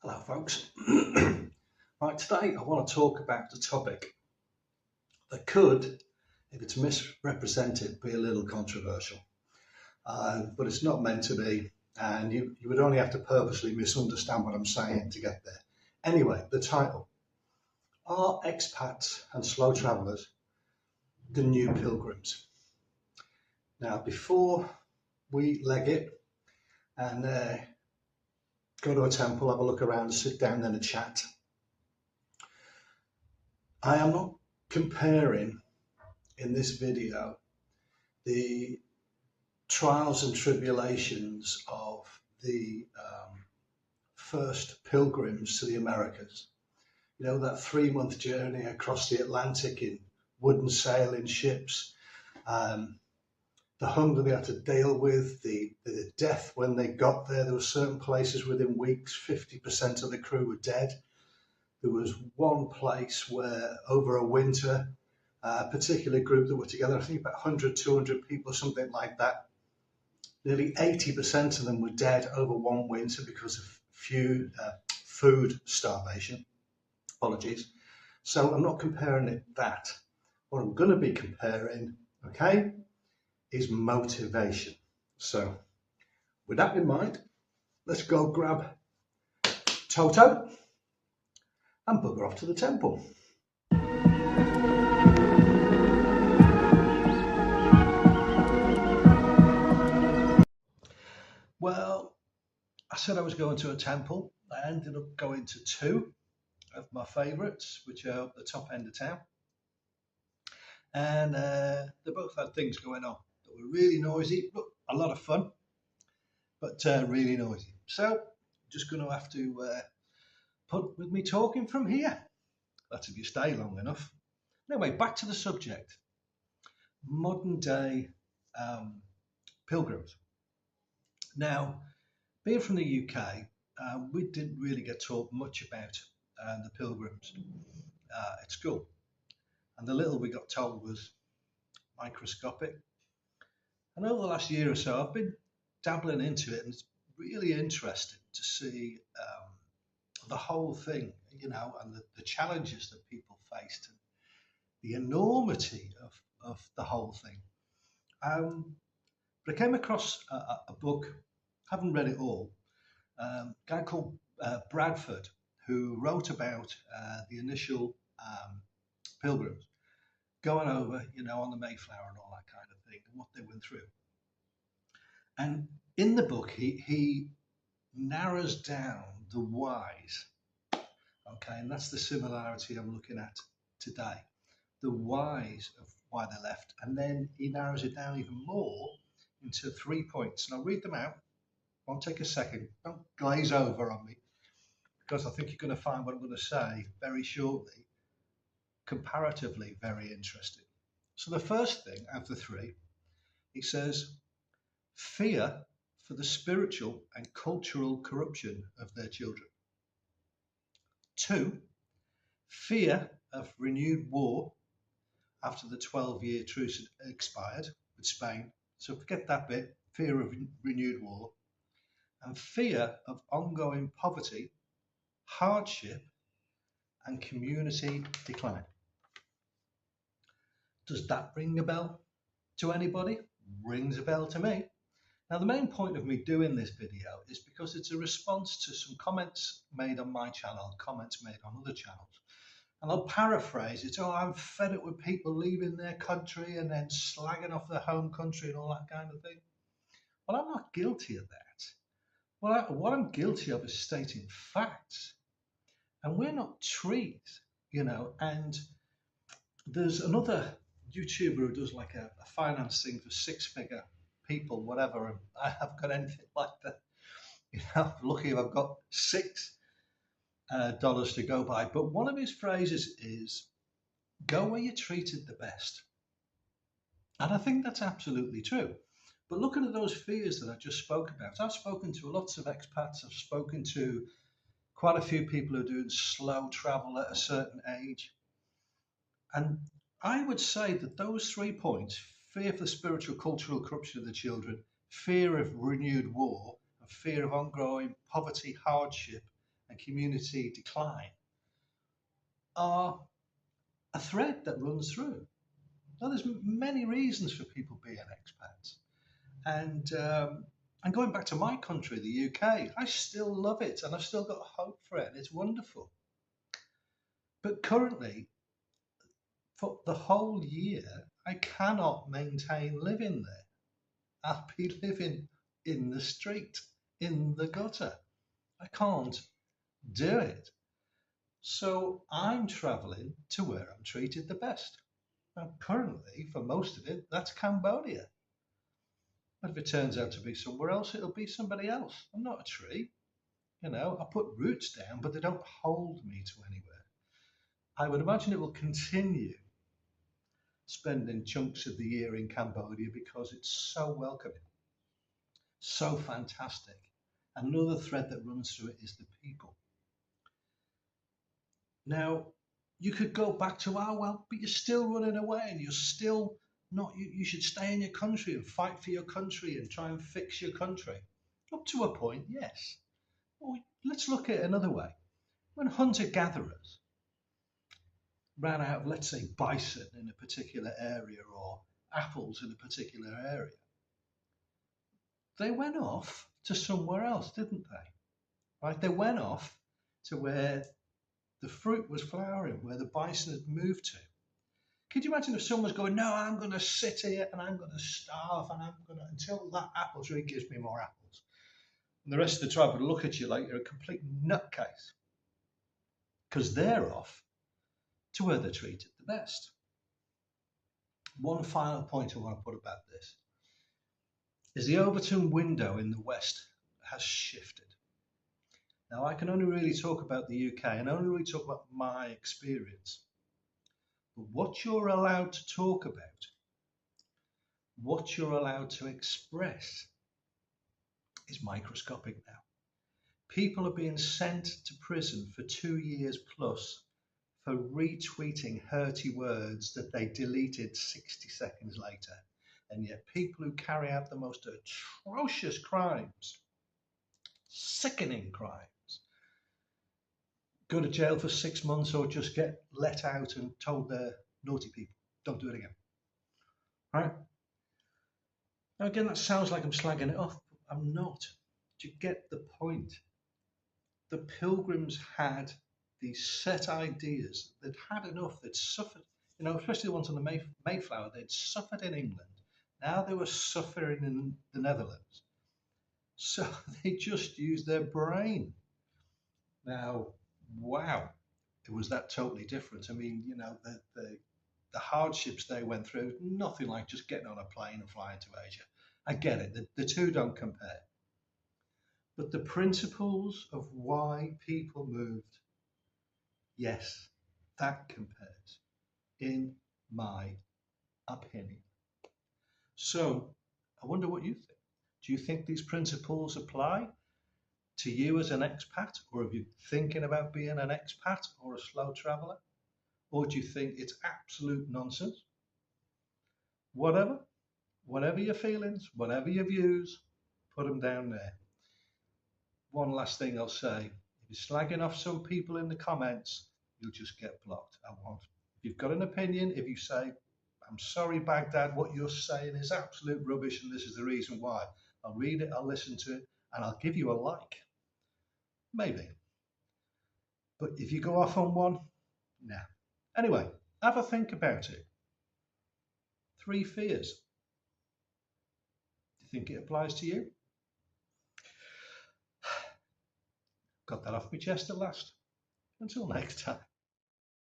Hello, folks. Right, today I want to talk about a topic that could, if it's misrepresented, be a little controversial. But it's not meant to be, and you would only have to purposely misunderstand what I'm saying to get there. Anyway, the title: Are expats and slow travellers the new pilgrims? Now, before we leg it and go to a temple, have a look around, sit down, then a chat, I am not comparing in this video the trials and tribulations of the first pilgrims to the Americas. You know, that 3-month journey across the Atlantic in wooden sailing ships, the hunger they had to deal with, the death when they got there. There were certain places within weeks, 50% of the crew were dead. There was one place where over a winter, a particular group that were together, I think about 100, 200 people, something like that. Nearly 80% of them were dead over one winter because of food starvation. Apologies. So I'm not comparing it that. What I'm going to be comparing, okay, is motivation. So with that in mind, let's go grab Toto and bugger off to the temple. Well, I said I was going to a temple. I ended up going to two of my favourites, which are at the top end of town. And they both had things going on that were really noisy, but a lot of fun, but really noisy. So just going to have to put with me talking from here. That's if you stay long enough. Anyway, back to the subject. Modern day pilgrims. Now, being from the UK, we didn't really get taught much about the pilgrims at school. And the little we got told was microscopic. And over the last year or so, I've been dabbling into it, and it's really interesting to see the whole thing, you know, and the challenges that people faced, and the enormity of the whole thing. But I came across a book, haven't read it all, a guy called Bradford, who wrote about the initial pilgrims going over, you know, on the Mayflower and all that kind of thing, and what they went through. And in the book, he narrows down the whys. Okay, and that's the similarity I'm looking at today. The whys of why they left, and then he narrows it down even more into 3 points. And I'll read them out. Won't take a second. Don't glaze over on me, because I think you're going to find what I'm going to say very shortly comparatively very interesting. So the first thing out of the three, he says, fear for the spiritual and cultural corruption of their children. 2, fear of renewed war after the 12-year truce had expired with Spain. So forget that bit, fear of renewed war. And fear of ongoing poverty, hardship, and community decline. Does that ring a bell to anybody? Rings a bell to me. Now, the main point of me doing this video is because it's a response to some comments made on my channel, comments made on other channels. And I'll paraphrase it. Oh, I'm fed up with people leaving their country and then slagging off their home country and all that kind of thing. Well, I'm not guilty of that. Well, what I'm guilty of is stating facts. And we're not trees, you know. And there's another YouTuber who does like a finance thing for 6-figure people, whatever, and I haven't got anything like that. You know, lucky if I've got $6 to go by. But one of his phrases is, go where you're treated the best. And I think that's absolutely true. But looking at those fears that I just spoke about, I've spoken to lots of expats. I've spoken to quite a few people who are doing slow travel at a certain age. And I would say that those 3 points, fear for the spiritual, cultural corruption of the children, fear of renewed war, and fear of ongoing poverty, hardship, and community decline are a thread that runs through. Now, there's many reasons for people being expats. And going back to my country, the UK, I still love it and I've still got hope for it and it's wonderful. But currently, for the whole year, I cannot maintain living there. I'll be living in the street, in the gutter. I can't do it. So I'm traveling to where I'm treated the best. Now, currently, for most of it, that's Cambodia. But if it turns out to be somewhere else, it'll be somebody else. I'm not a tree. I put roots down, but they don't hold me to anywhere. I would imagine it will continue spending chunks of the year in Cambodia because it's so welcoming, so fantastic. Another thread that runs through it is the people. Now, you could go back to, oh, well, but you're still running away and you're still not, you should stay in your country and fight for your country and try and fix your country. Up to a point, yes. Well, let's look at it another way. When hunter-gatherers ran out of, let's say, bison in a particular area or apples in a particular area, they went off to somewhere else, didn't they? Right? They went off to where the fruit was flowering, where the bison had moved to. Could you imagine if someone's going, no, I'm going to sit here and I'm going to starve and I'm going to, until that apple tree gives me more apples. And the rest of the tribe would look at you like you're a complete nutcase. Because they're off to where they're treated the best. One final point I want to put about this is the Overton window in the West has shifted. Now, I can only really talk about the UK and only really talk about my experience. But what you're allowed to talk about, what you're allowed to express, is microscopic now. People are being sent to prison for 2 years plus for retweeting hurty words that they deleted 60 seconds later. And yet people who carry out the most atrocious crimes, sickening crimes, go to jail for 6 months or just get let out and told they're naughty people. Don't do it again. Right? Now again, that sounds like I'm slagging it off, but I'm not. Do you get the point? The Pilgrims had these set ideas. They'd had enough. They'd suffered, especially the ones on the Mayflower. They'd suffered in England. Now they were suffering in the Netherlands. So they just used their brain. Now, wow, it was that totally different. I mean, the hardships they went through, nothing like just getting on a plane and flying to Asia. I get it. The two don't compare. But the principles of why people moved, yes, that compares, in my opinion. So I wonder what you think. Do you think these principles apply to you as an expat, or are you thinking about being an expat or a slow traveller? Or do you think it's absolute nonsense? Whatever your feelings, whatever your views, put them down there. One last thing I'll say, if you're slagging off some people in the comments, you'll just get blocked. If you've got an opinion, if you say, I'm sorry, Baghdad, what you're saying is absolute rubbish and this is the reason why, I'll read it, I'll listen to it, and I'll give you a like. Maybe. But if you go off on one, nah. Anyway, have a think about it. 3 fears. Do you think it applies to you? Got that off my chest at last. Until next time.